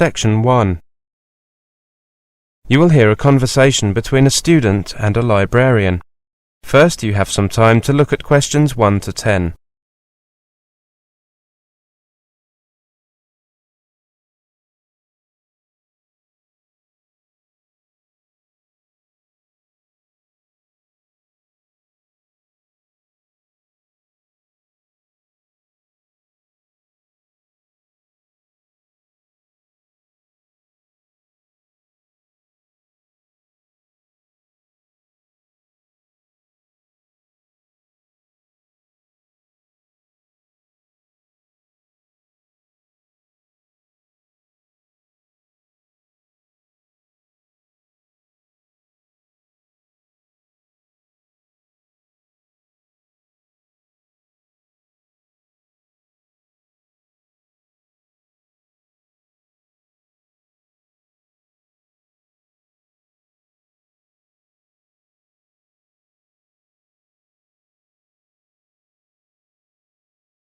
Section 1. You will hear a conversation between a student and a librarian. First, you have some time to look at questions 1 to 10.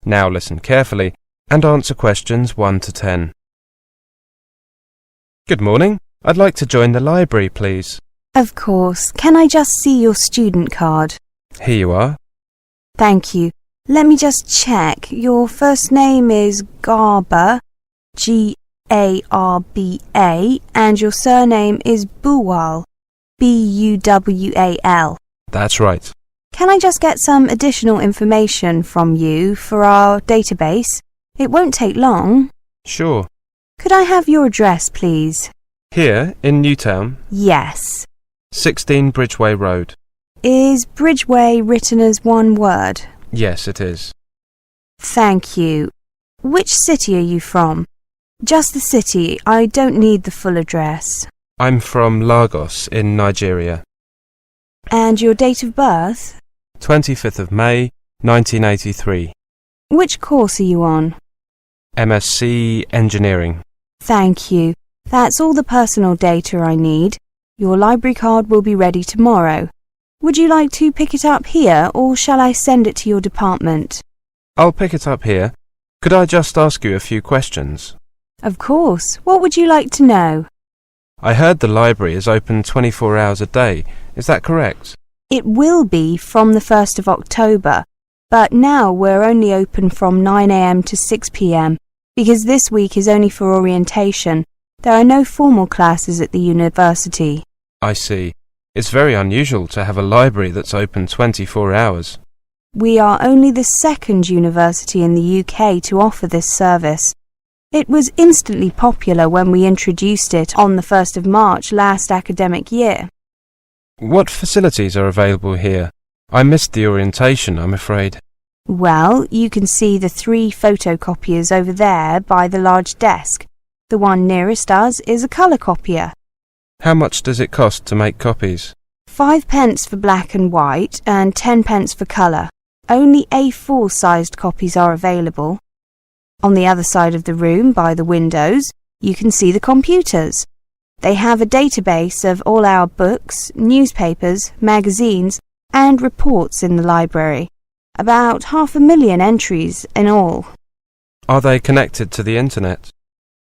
Now listen carefully and answer questions 1 to 10. Good morning. I'd like to join the library, please. Of course. Can I just see your student card? Here you are. Thank you. Let me just check. Your first name is Garba, G-A-R-B-A, and your surname is Buwal, B-U-W-A-L. That's right. Can I just get some additional information from you for our database? It won't take long. Sure. Could I have your address, please? Here, in Newtown? Yes. 16 Bridgeway Road. Is Bridgeway written as one word? Yes, it is. Thank you. Which city are you from? Just the city. I don't need the full address. I'm from Lagos in Nigeria. And your date of birth? 25th of May, 1983. Which course are you on? MSc Engineering. Thank you. That's all the personal data I need. Your library card will be ready tomorrow. Would you like to pick it up here, or shall I send it to your department? I'll pick it up here. Could I just ask you a few questions? Of course. What would you like to know? I heard the library is open 24 hours a day. Is that correct? It will be from the 1st of October, but now we're only open from 9 a.m. to 6 p.m. because this week is only for orientation. There are no formal classes at the university. I see. It's very unusual to have a library that's open 24 hours. We are only the second university in the UK to offer this service. It was instantly popular when we introduced it on the 1st of March last academic year. What facilities are available here? I missed the orientation, I'm afraid. Well, you can see the 3 photocopiers over there by the large desk. The one nearest us is a colour copier. How much does it cost to make copies? 5 pence for black and white and 10 pence for colour. Only A4 sized copies are available. On the other side of the room, by the windows, you can see the computers. They have a database of all our books, newspapers, magazines, and reports in the library. About 500,000 entries in all. Are they connected to the internet?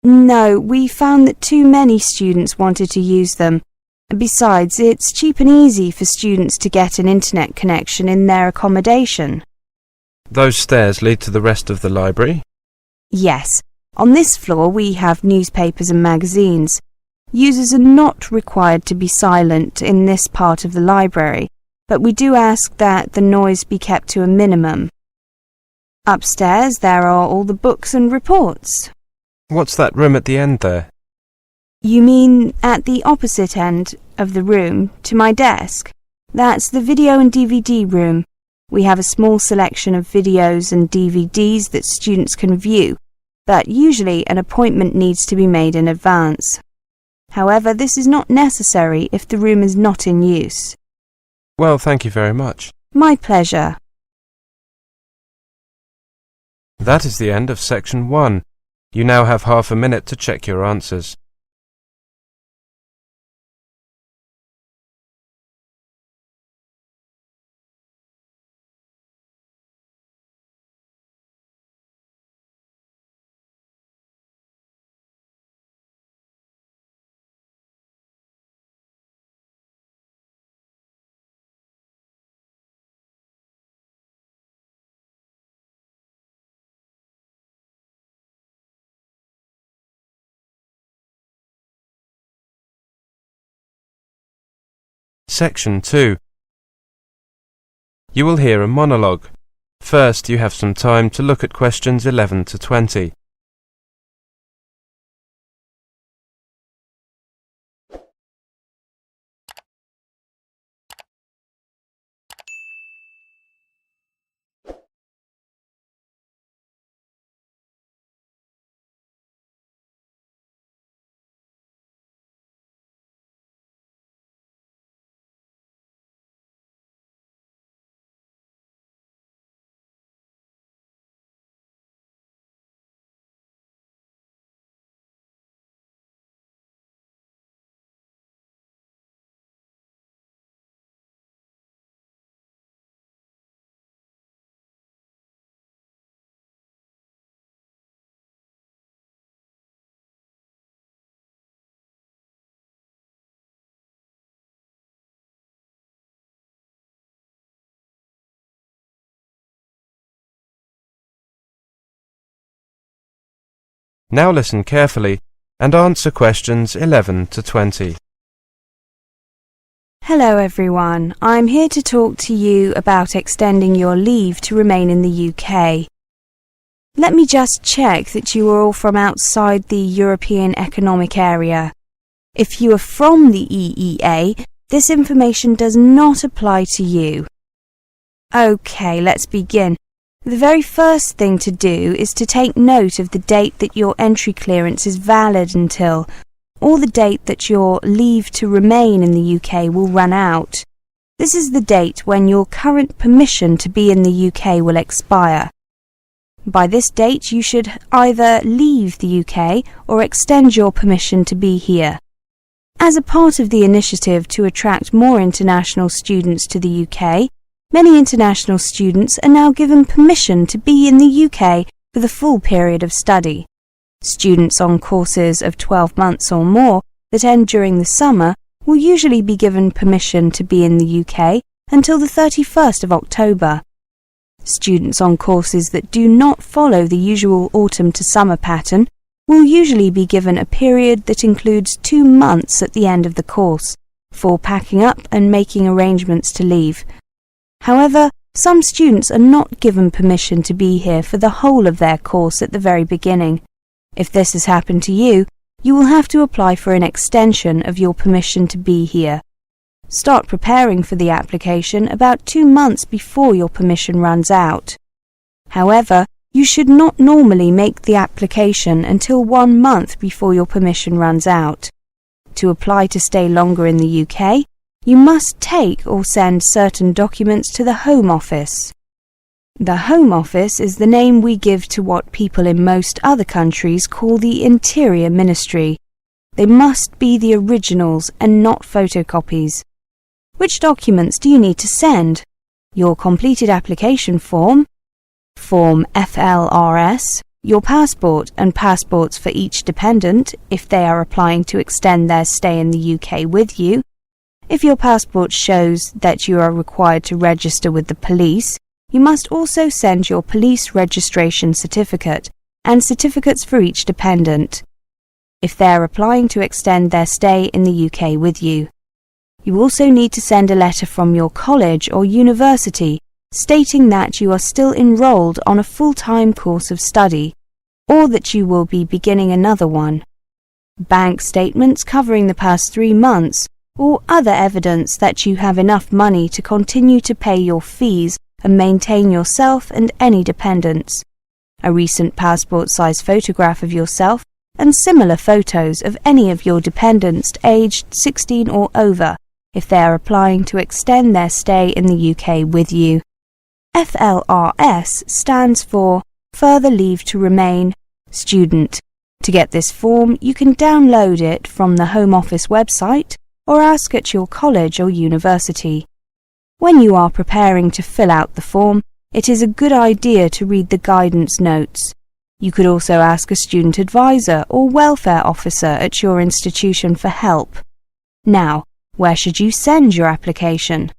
No, we found that too many students wanted to use them. Besides, it's cheap and easy for students to get an internet connection in their accommodation. Those stairs lead to the rest of the library? Yes. On this floor we have newspapers and magazines. Users are not required to be silent in this part of the library, but we do ask that the noise be kept to a minimum. Upstairs there are all the books and reports. What's that room at the end there? You mean at the opposite end of the room to my desk? That's the video and DVD room. We have a small selection of videos and DVDs that students can view, but usually an appointment needs to be made in advance. However, this is not necessary if the room is not in use. Well, thank you very much. My pleasure. That is the end of Section 1. You now have half a minute to check your answers. Section 2. You will hear a monologue. First, you have some time to look at questions 11 to 20. Now listen carefully and answer questions 11 to 20. Hello everyone, I'm here to talk to you about extending your leave to remain in the UK. Let me just check that you are all from outside the European Economic Area. If you are from the EEA, this information does not apply to you. Okay, let's begin. The very first thing to do is to take note of the date that your entry clearance is valid until, or the date that your leave to remain in the UK will run out. This is the date when your current permission to be in the UK will expire. By this date, you should either leave the UK or extend your permission to be here. As a part of the initiative to attract more international students to the UK, many international students are now given permission to be in the UK for the full period of study. Students on courses of 12 months or more that end during the summer will usually be given permission to be in the UK until the 31st of October. Students on courses that do not follow the usual autumn to summer pattern will usually be given a period that includes 2 months at the end of the course for packing up and making arrangements to leave. However, some students are not given permission to be here for the whole of their course at the very beginning. If this has happened to you, you will have to apply for an extension of your permission to be here. Start preparing for the application about 2 months before your permission runs out. However, you should not normally make the application until 1 month before your permission runs out. To apply to stay longer in the UK, you must take or send certain documents to the Home Office. The Home Office is the name we give to what people in most other countries call the Interior Ministry. They must be the originals and not photocopies. Which documents do you need to send? Your completed application form, Form FLRS, your passport and passports for each dependent if they are applying to extend their stay in the UK with you. If your passport shows that you are required to register with the police, you must also send your police registration certificate and certificates for each dependent if they are applying to extend their stay in the UK with you. You also need to send a letter from your college or university stating that you are still enrolled on a full-time course of study or that you will be beginning another one. Bank statements covering the past 3 months or other evidence that you have enough money to continue to pay your fees and maintain yourself and any dependents. A recent passport-size photograph of yourself and similar photos of any of your dependents aged 16 or over if they are applying to extend their stay in the UK with you. FLRS stands for Further Leave to Remain Student. To get this form, you can download it from the Home Office website or ask at your college or university. When you are preparing to fill out the form, it is a good idea to read the guidance notes. You could also ask a student advisor or welfare officer at your institution for help. Now, where should you send your application?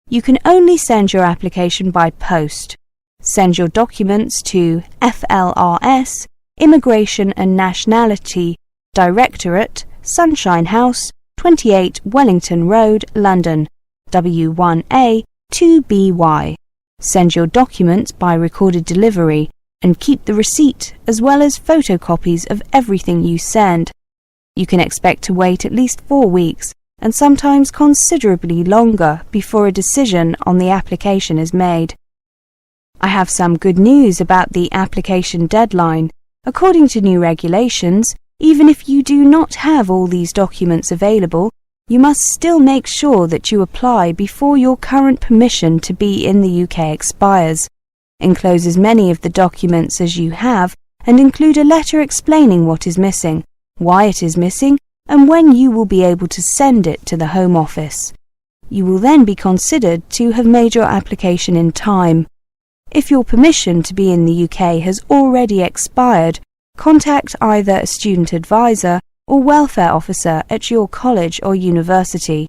You can only send your application by post. Send your documents to FLRS, Immigration and Nationality Directorate, Sunshine House, 28 Wellington Road, London, W1A 2BY. Send your documents by recorded delivery and keep the receipt as well as photocopies of everything you send. You can expect to wait at least 4 weeks and sometimes considerably longer before a decision on the application is made. I have some good news about the application deadline. According to new regulations, even if you do not have all these documents available, you must still make sure that you apply before your current permission to be in the UK expires. Enclose as many of the documents as you have and include a letter explaining what is missing, why it is missing, and when you will be able to send it to the Home Office. You will then be considered to have made your application in time. If your permission to be in the UK has already expired, contact either a student advisor or welfare officer at your college or university,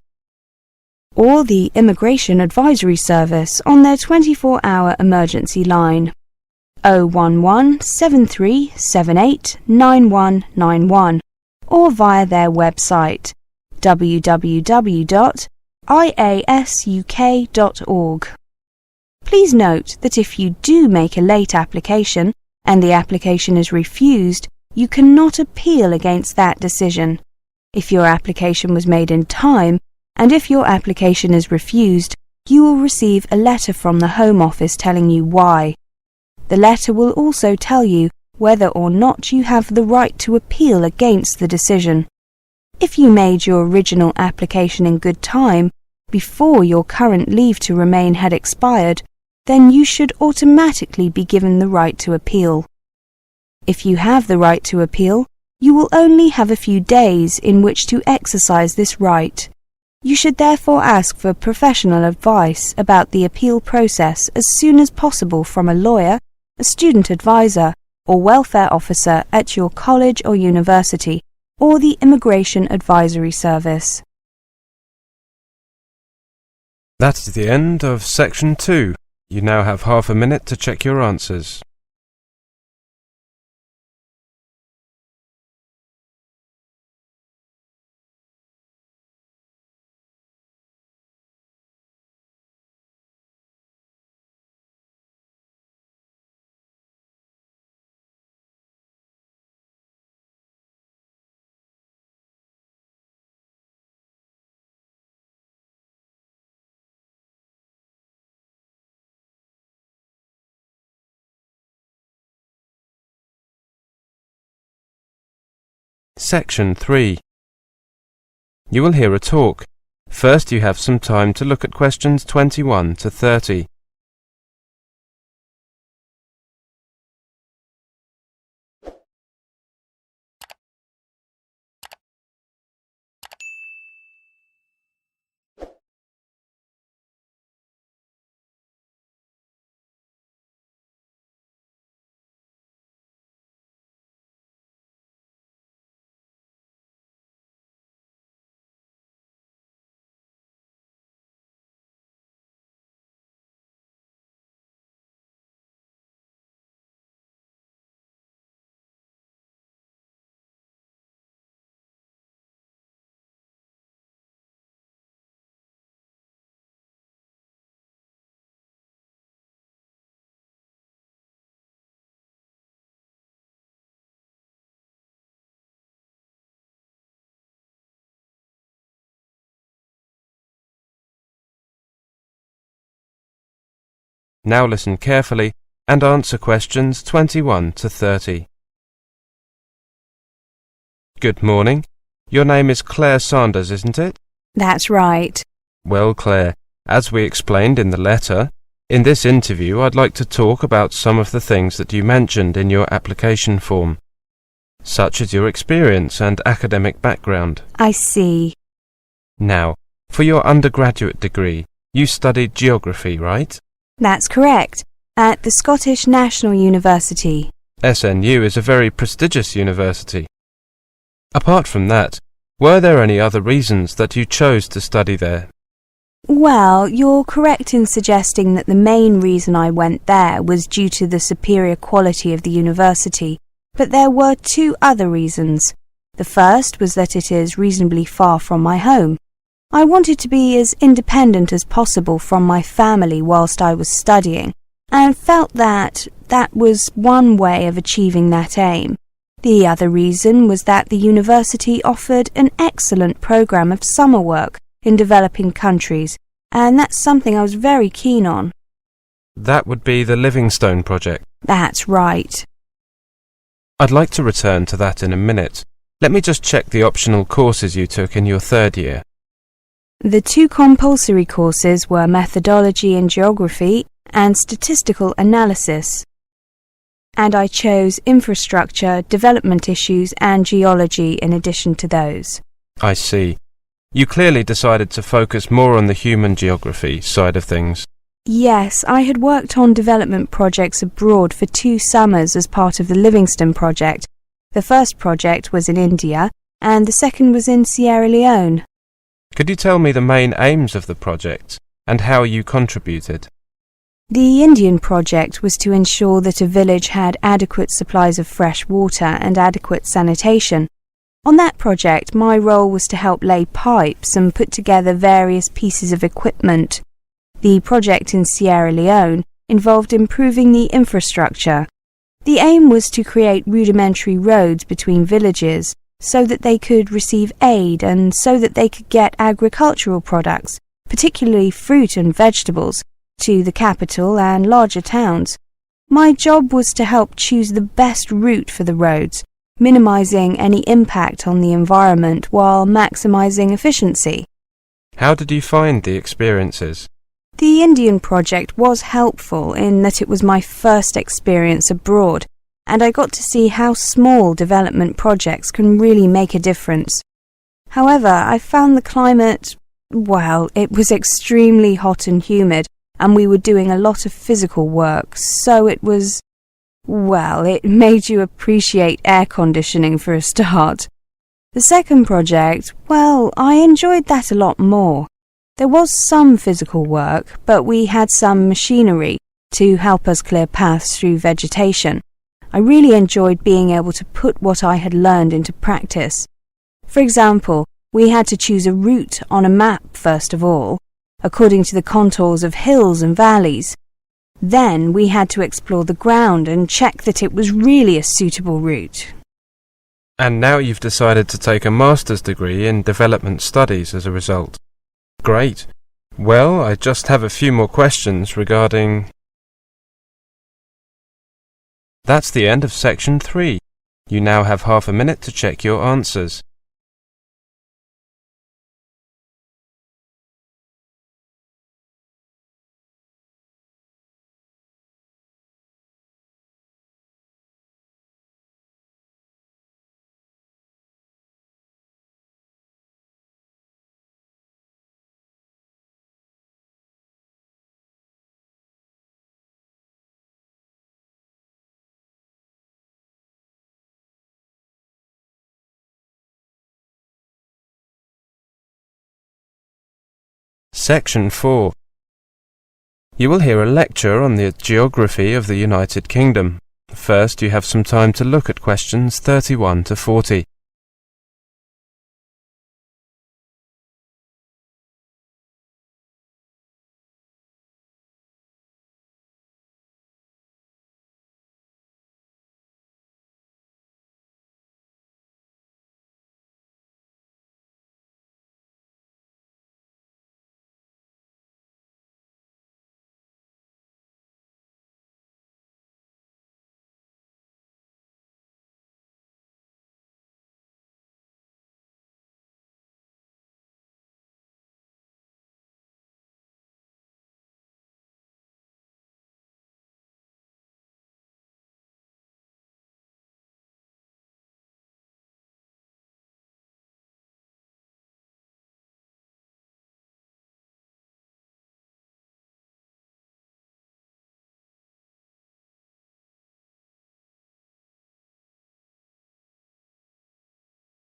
or the Immigration Advisory Service on their 24-hour emergency line 011 7378 9191, or via their website www.iasuk.org. Please note that if you do make a late application and the application is refused, you cannot appeal against that decision. If your application was made in time, and if your application is refused, you will receive a letter from the Home Office telling you why. The letter will also tell you whether or not you have the right to appeal against the decision. If you made your original application in good time, before your current leave to remain had expired, then you should automatically be given the right to appeal. If you have the right to appeal, you will only have a few days in which to exercise this right. You should therefore ask for professional advice about the appeal process as soon as possible from a lawyer, a student advisor, or welfare officer at your college or university, or the Immigration Advisory Service. That is the end of Section 2. You now have half a minute to check your answers. Section 3. You will hear a talk. First, you have some time to look at questions 21 to 30. Now listen carefully and answer questions 21 to 30. Good morning. Your name is Claire Sanders, isn't it? That's right. Well, Claire, as we explained in the letter, in this interview I'd like to talk about some of the things that you mentioned in your application form, such as your experience and academic background. I see. Now, for your undergraduate degree, you studied geography, right? That's correct, at the Scottish National University. SNU is a very prestigious university. Apart from that, were there any other reasons that you chose to study there? Well, you're correct in suggesting that the main reason I went there was due to the superior quality of the university, but there were 2 other reasons. The first was that it is reasonably far from my home. I wanted to be as independent as possible from my family whilst I was studying, and felt that was one way of achieving that aim. The other reason was that the university offered an excellent programme of summer work in developing countries, and that's something I was very keen on. That would be the Livingstone project. That's right. I'd like to return to that in a minute. Let me just check the optional courses you took in your third year. The two compulsory courses were methodology in geography and statistical analysis, and I chose infrastructure, development issues and geology in addition to those. I see. You clearly decided to focus more on the human geography side of things. Yes, I had worked on development projects abroad for 2 summers as part of the Livingstone project. The first project was in India and the second was in Sierra Leone. Could you tell me the main aims of the project and how you contributed? The Indian project was to ensure that a village had adequate supplies of fresh water and adequate sanitation. On that project, my role was to help lay pipes and put together various pieces of equipment. The project in Sierra Leone involved improving the infrastructure. The aim was to create rudimentary roads between villages so that they could receive aid and so that they could get agricultural products, particularly fruit and vegetables, to the capital and larger towns. My job was to help choose the best route for the roads, minimizing any impact on the environment while maximizing efficiency. How did you find the experiences? The Indian project was helpful in that it was my first experience abroad, and I got to see how small development projects can really make a difference. However, I found the climate, it was extremely hot and humid, and we were doing a lot of physical work, so it made you appreciate air conditioning for a start. The second project, I enjoyed that a lot more. There was some physical work, but we had some machinery to help us clear paths through vegetation. I really enjoyed being able to put what I had learned into practice. For example, we had to choose a route on a map first of all, according to the contours of hills and valleys. Then we had to explore the ground and check that it was really a suitable route. And now you've decided to take a master's degree in development studies as a result. Great. Well, I just have a few more questions regarding... That's the end of section 3. You now have half a minute to check your answers. Section 4. You will hear a lecture on the geography of the United Kingdom. First, you have some time to look at questions 31 to 40.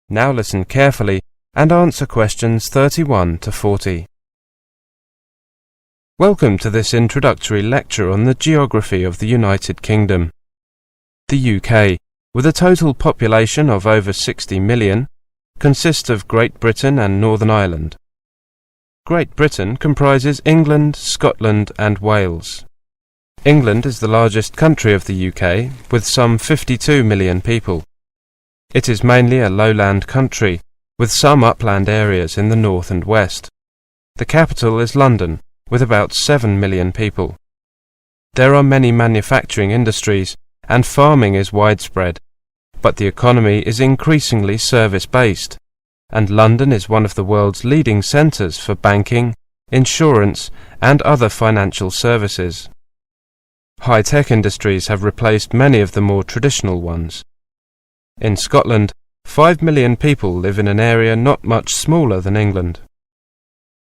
Now listen carefully and answer questions 31 to 40. Welcome to this introductory lecture on the geography of the United Kingdom. The UK, with a total population of over 60 million, consists of Great Britain and Northern Ireland. Great Britain comprises England, Scotland and Wales. England is the largest country of the UK, with some 52 million people. It is mainly a lowland country, with some upland areas in the north and west. The capital is London, with about 7 million people. There are many manufacturing industries, and farming is widespread, but the economy is increasingly service-based, and London is one of the world's leading centres for banking, insurance, and other financial services. High-tech industries have replaced many of the more traditional ones. In Scotland, 5 million people live in an area not much smaller than England.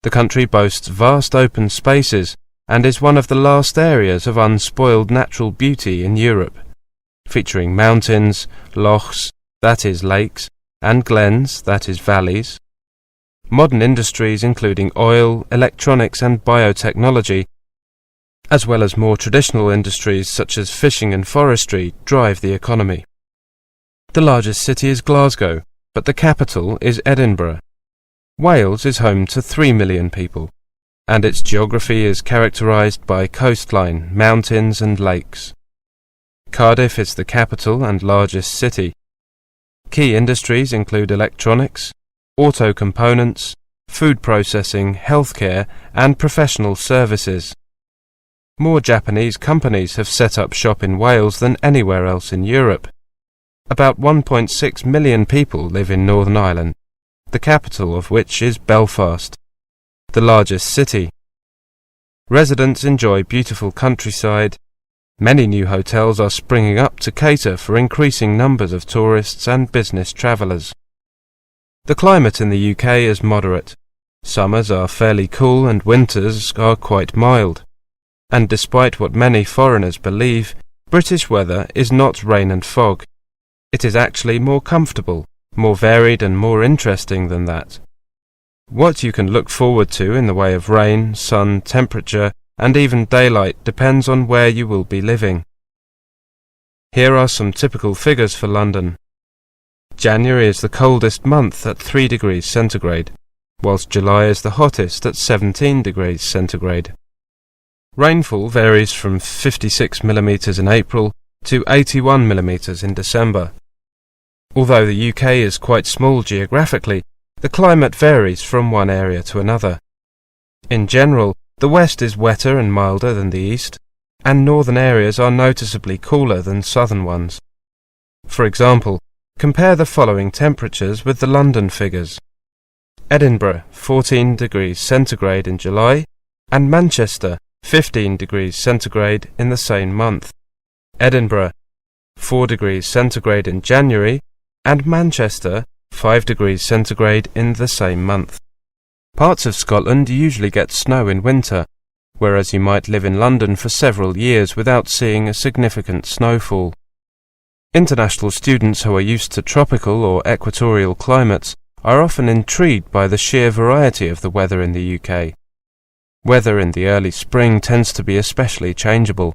The country boasts vast open spaces and is one of the last areas of unspoiled natural beauty in Europe, featuring mountains, lochs, that is lakes, and glens, that is valleys. Modern industries including oil, electronics and biotechnology, as well as more traditional industries such as fishing and forestry, drive the economy. The largest city is Glasgow, but the capital is Edinburgh. Wales is home to 3 million people, and its geography is characterised by coastline, mountains and lakes. Cardiff is the capital and largest city. Key industries include electronics, auto components, food processing, healthcare and professional services. More Japanese companies have set up shop in Wales than anywhere else in Europe. About 1.6 million people live in Northern Ireland, the capital of which is Belfast, the largest city. Residents enjoy beautiful countryside. Many new hotels are springing up to cater for increasing numbers of tourists and business travellers. The climate in the UK is moderate. Summers are fairly cool and winters are quite mild. And despite what many foreigners believe, British weather is not rain and fog. It is actually more comfortable, more varied and more interesting than that. What you can look forward to in the way of rain, sun, temperature, and even daylight depends on where you will be living. Here are some typical figures for London. January is the coldest month at 3 degrees centigrade, whilst July is the hottest at 17 degrees centigrade. Rainfall varies from 56 mm in April to 81 mm in December. Although the UK is quite small geographically, the climate varies from one area to another. In general, the west is wetter and milder than the east, and northern areas are noticeably cooler than southern ones. For example, compare the following temperatures with the London figures. Edinburgh, 14 degrees centigrade in July, and Manchester, 15 degrees centigrade in the same month. Edinburgh, 4 degrees centigrade in January, and Manchester, 5 degrees centigrade in the same month. Parts of Scotland usually get snow in winter, whereas you might live in London for several years without seeing a significant snowfall. International students who are used to tropical or equatorial climates are often intrigued by the sheer variety of the weather in the UK. Weather in the early spring tends to be especially changeable.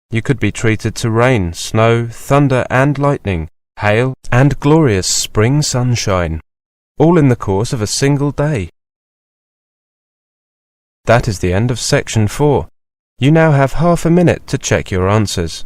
You could be treated to rain, snow, thunder and lightning, hail and glorious spring sunshine, all in the course of a single day. That is the end of section 4. You now have half a minute to check your answers.